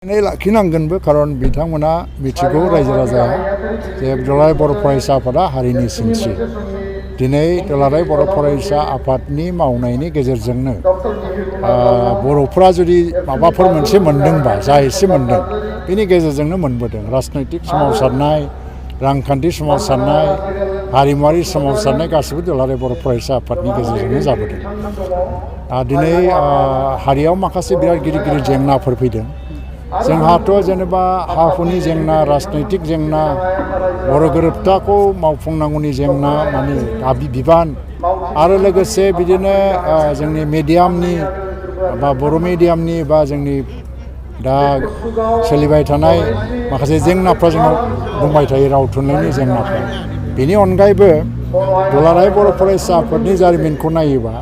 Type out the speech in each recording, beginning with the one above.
लाखिनांगोनबो खारन बिथांमोना मिथिगौ रायजो राजाया जे दुलाराय बर' फरायसा आफादा हारिनि सिनस्रि दिनै दुलाराय बर' फरायसा आफादनि मावनायनि गेजेरजोंनो बर'फोरा जुदि माबाफोर मोनसे मोनदोंबा जा एसे मोनदों बेनि गेजेरजोंनो मोनबोदों राजनैतिक सोमावसारनाय रांखान्थि सोमावसारनाय हारिमुवारि सोमावसारनाय गासिबो दुलाराय बर' फरायसा आफादनि गेजेरजोंनो जाबोदों दिनै हारियाव माखासे बिराद गिदिर गिदिर जेंनाफोर फैदों जोंहाथ' जेनेबा हा हुनि जेंना राजनैतिक जेंना बर' गोरोबथाखौ मावफुंनांगौनि जेंना माने बिबान आरो लोगोसे बिदिनो जोंनि मिडियामनि बा बर' मिडियामनि बा जोंनि दा सोलिबाय थानाय माखासे जेंनाफ्रा जोंनाव दंबाय थायो राव थुनलाइनि जेंनाफ्रा बेनि अनगायैबो दुलाराय बर' फरायसा आफादनि जारिमिनखौ नायोबा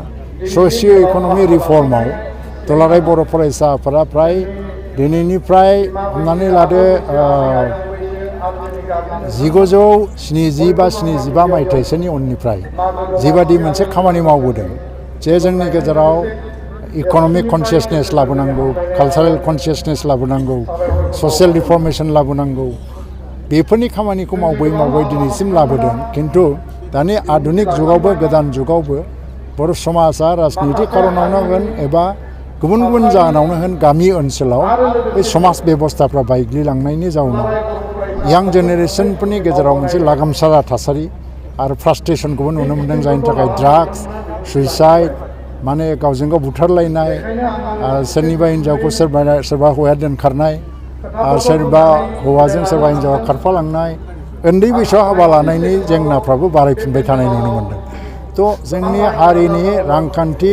ससिय' इक'नमिक रिफर्माव दुलाराय बर' फरायसा आफादा फ्राय दिनैनिफ्राय हमनानै लादो 1970 बा 75 मायथाइसोनि उननिफ्राय जिबादि मोनसे खामानि मावबोदों जे जोंनि गेजेराव इक'नमिक कनसियासनेस लाबोनांगौ कालचारेल कनसियासनेस लाबोनांगौ ससियेल रिफर्मेसन लाबोनांगौ बेफोरनि खामानिखौ मावै दिनैसिम लाबोदों खिन्थु दानि आधुनिक जुगावबो गोदान जुगावबो बर' समाजा राजनितिक खारनावनो होन एबा गुबुन गुबुन जाहोनावनो होन गामि ओनसोलाव बे समाज बेबस्थाफ्रा बायग्लिलांनायनि जाउनाव यां जेनेरेसनफोरनि गेजेराव मोनसे लागामसारा थासारि आरो फ्रास्ट्रेसनखौबो नुनो मोनदों जायनि थाखाय ड्राग्स सुइसाइड माने गावजों गाव बुथारलायनाय सोरनिबा हिन्जावखौ सोरबा हौवाया दोनखारनाय सोरबा हौवाजों सोरबा हिन्जावा खारफालांनाय उन्दै बैसोआव हाबा लानायनि जेंनाफ्राबो बारायफिनबाय थानाय नुनो मोनदों थ' जोंनि हारिनि रांखान्थि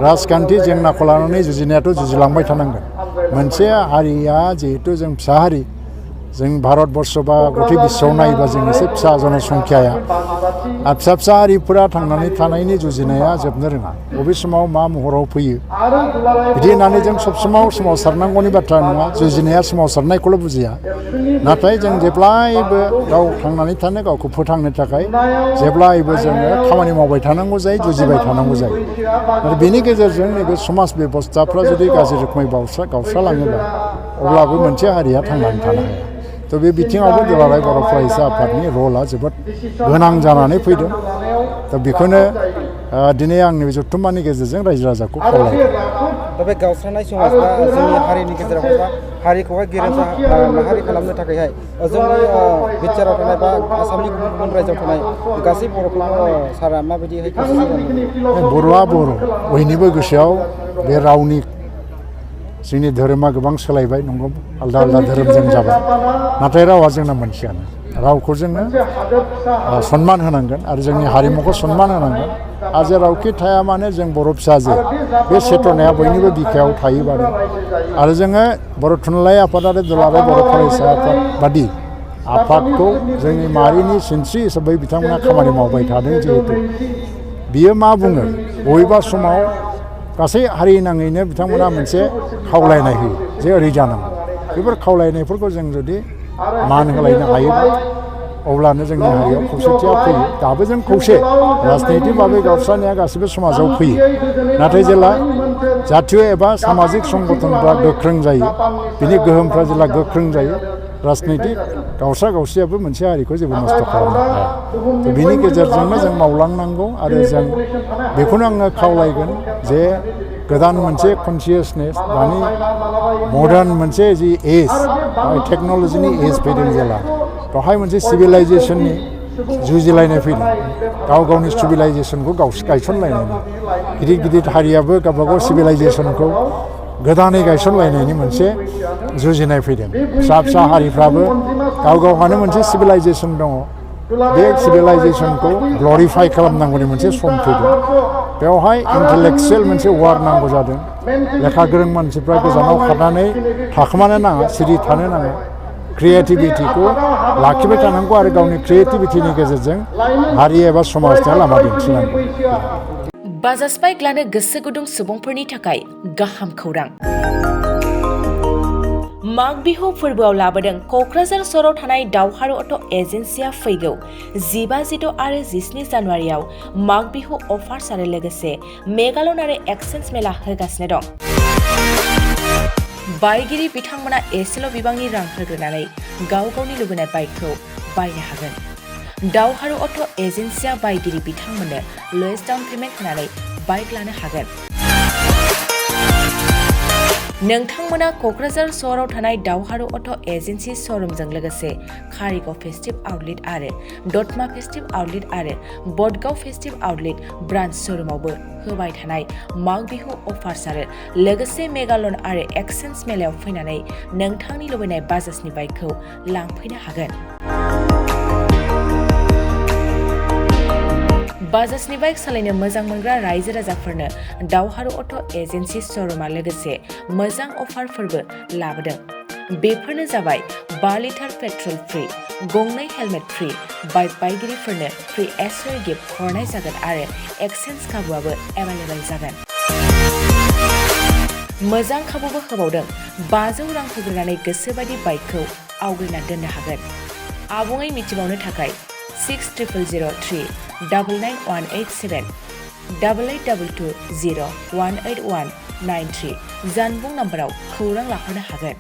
राजखान्थि जेंनाखौ लानानै जुजिनायाथ' जुजिलांबाय थानांगोन मोनसे हारिया जिहेतु जों फिसा हारि जों भारतबर्ष बा गथै बिश्वआव नायोबा जों एसे फिसा जनसंख्याया फिसा हारिफोरा थांनानै थानायनि जुजिनाया जोबनो रोङा बबे समाव मा महराव फैयो बिदि होननानै जों सब समाव सोमावसारनांगौनि बाथ्रा नङा जुजिनाया सोमावसारनायखौल' बुजिया नाथाय जों जेब्लायबो गाव थांनानै थानो गावखौ फोथांनो थाखाय जेब्लायबो जोङो खामानि मावबाय थानांगौ जायो जुजिबाय थानांगौ जायो आरो बेनि गेजेरजों नैबे समाज बेबस्थाफ्रा जुदि गाज्रि रोखोमै गावस्रालाङोबा अब्लाबो मोनसे हारिया थांनानै थानो हाया थ' बे बिथिङावबो दुलाराय बर' फरायसा आफादनि रला जोबोद गोनां जानानै फैदों दा बेखौनो दिनै आंनि बे जथुम्मानि गेजेरजों रायजो राजाखौ खावलायदों दा बे गावस्रानाय समाजा जोंनि हारिनि गेजेराव बा हारिखौहाय गेरेमसा माहारि खालामनो थाखायहाय जोंनि बिटिआरआव थानाय बा आसामनि गुबुन गुबुन रायजोआव थानाय गासै बर'फोरखौ सारा माबायदिहाय बर'आ बर' बयनिबो गोसोआव बे रावनि जोंनि धोरोमा गोबां सोलायबाय नंगौ आलदा आलदा धोरोमजों जाबाय नाथाय रावा जोंना मोनसेयानो रावखौ जोङो सनमान होनांगोन आरो जोंनि हारिमुखौ सनमान होनांगोन आरो जेरावखि थाया मानो जों बर' फिसाजो बे चेतनाया बयनिबो बिखायाव थायोबानो आरो जोङो बर' थुनलाइ आफाद आरो दुलाराय बर' फरायसा आफाद बादि आफादखौ जोंनि माहारिनि सिनस्रि हिसाबै बिथांमोना खामानि मावबाय थादों जिहेतु बियो मा बुङो बबेबा समाव गासै हारि नाङैनो बिथांमोना मोनसे खावलायनाय होयो जे ओरै जानांगौ बेफोर खावलायनायफोरखौ जों जुदि मान होलायनो हायोब्ला अब्लानो जोंनि हारियाव खौसेथिया फैयो दाबो जों खौसे राजनैतिक भाबै गावस्रानाया गासिबो समाजाव फैयो नाथाय जेला जातीय एबा सामाजिक संगठनफ्रा गोख्रों जायो बिनि गोहोमफ्रा जेला गोख्रों जायो राजनैतिक गावस्रायाबो मोनसे हारिखौ जेबो नस्थ' खालामनो हाया बेनि गेजेरजोंनो जों मावलांनांगौ आरो जों बेखौनो आङो खावलायगोन जे गोदान मोनसे कनसियासनेस दानि मडार्न मोनसे जि एज टेक्न'लजिनि एज फैदों जेला बेवहाय मोनसे सिभिलाइजेसननि जुजिलायनाय फैदों गावनि सिभिलाइजेसनखौ गायसनलायनायनि गिदिर गिदिर हारियाबो गावबागाव सिभिलाइजेसनखौ गोदानै गायसनलायनायनि मोनसे जुजिनाय फैदों फिसा हारिफ्राबो गावहानो मोनसे सिभिलाइजेसन दङ बे सिभिलाइजेसनखौ ग्लरिफाइ खालामनांगौनि मोनसे सम फैदों बेवहाय इन्टेलेक्सुयेल मोनसे वार नांगौ जादों लेखा गोरों मानसिफ्रा गोजानाव खारनानै थाखोमानो नाङा सिरि थानो नाङा क्रिएटिभिटिखौ लाखिबाय थानांगौ आरो गावनि क्रिएटिभिटिनि गेजेरजों हारि एबा समाजनो लामा दिन्थिनांगौ बाजाज बाइक लानो गोसो गुदुं सुबुंफोरनि थाखाय गाहाम खौरां माग बिहु फोरबोआव लाबोदों क'क्राझार सहराव थानाय दावहारु अट' एजेन्सिया फैगौ 15, 16 आरो 17 जानुवारियाव माग बिहु अफार्स आरो लोगोसे मेगालन आरो एक्सचेन्ज मेला होगासिनो दं। बायगिरि बिथांमोना एसेल' बिबांनि रां होग्रोनानै गाव गावनि लुबैनाय बाइकखौ बायनो हागोन। दावहारु अट' एजेन्सिया बायगिरि बिथांमोननो लवेस्ट डाउन पेमेन्ट होनानै बाइक लानो हागोन। नोंथांमोना क'क्राझार सहराव थानाय दावहारु अट' एजेन्सि श'रुमजों लोगोसे कारिगाव फेस्टिभ आउटलेट आरो दतमा फेस्टिभ आउटलेट आरो बडगाव फेस्टिभ आउटलेट ब्रान्च श'रुमावबो होबाय थानाय माग बिहु अफार्स आरो लोगोसे मेगालन आरो एक्सचेन्ज मेलायाव फैनानै नोंथांनि लुबैनाय बाजाजनि बाइकखौ लांफैनो हागोन। बाजाजनि बाइक सालायनो मोजां मोनग्रा रायजो राजाफोरनो दावहारु अट' एजेन्सि श'रुमा लोगोसे मोजां अफारफोरबो लाबोदों। बेफोरनो जाबाय 5 लिटार पेट्रल फ्रि, गंनै हेलमेट फ्रि, बाइक बायगिरिफोरनो फ्रि एसरी गिफ्ट हरनाय जागोन आरो एक्सचेन्ज खाबुआबो एभेलेबेल जागोन। मोजां खाबुबो होबावदों। 500 रां होग्रोनानै गोसोबायदि बाइकखौ आवग्रिना दोननो हागोन। आबुङै मिथिबावनो थाखाय 6003 99187 8822 01819 93 जानबुं नाम्बाराव खौरां लाहरनो हागोन।